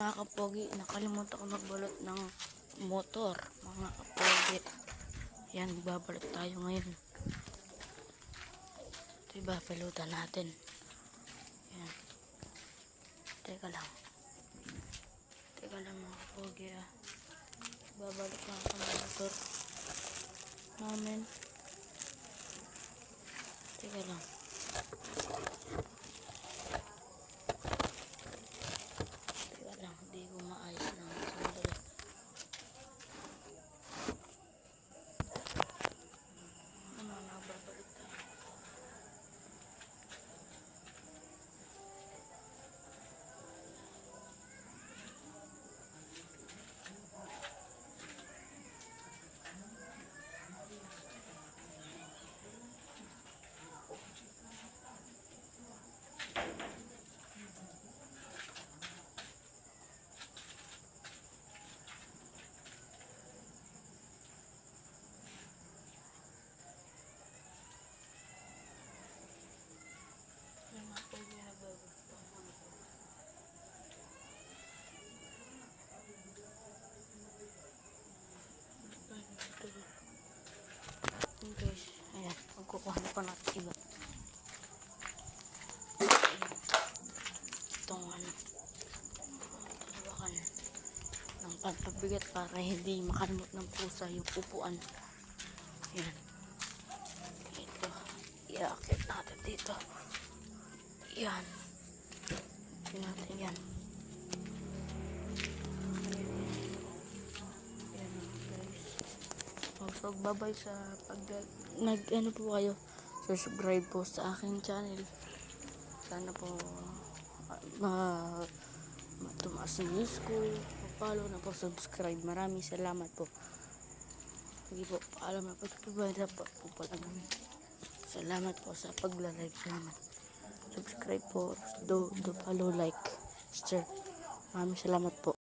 Mga kapogi, nakalimutan ko magbalot ng motor. Mga kapogi. Yan, babalot tayo ngayon. Ito yung babalutan natin. Yan. Teka lang. Teka lang mga kapogi ah. Babalot na ako ng motor namin. Teka lang. Teka lang, hindi ko maayos na sandali. Ano, nababalot tayo. Yung mga kapogi nagbabalot pa. Guys, ayan, magkukuha na pa natin iba. Itong ano, talabakan ng pampabigat para hindi makalmot ng pusa yung upuan. Ayan. Ito, iakit natin dito. Yan. Ito natin yan. Ayan guys. Magbabay sa pag ano po kayo, subscribe po sa aking channel. Sana po tumaas yung views ko. Follow na po, subscribe. Maraming salamat po. Sige po, paalam na pagpapabay po pala namin. Salamat po sa pagla-like naman. Subscribe po, do follow, like, share. Maraming salamat po.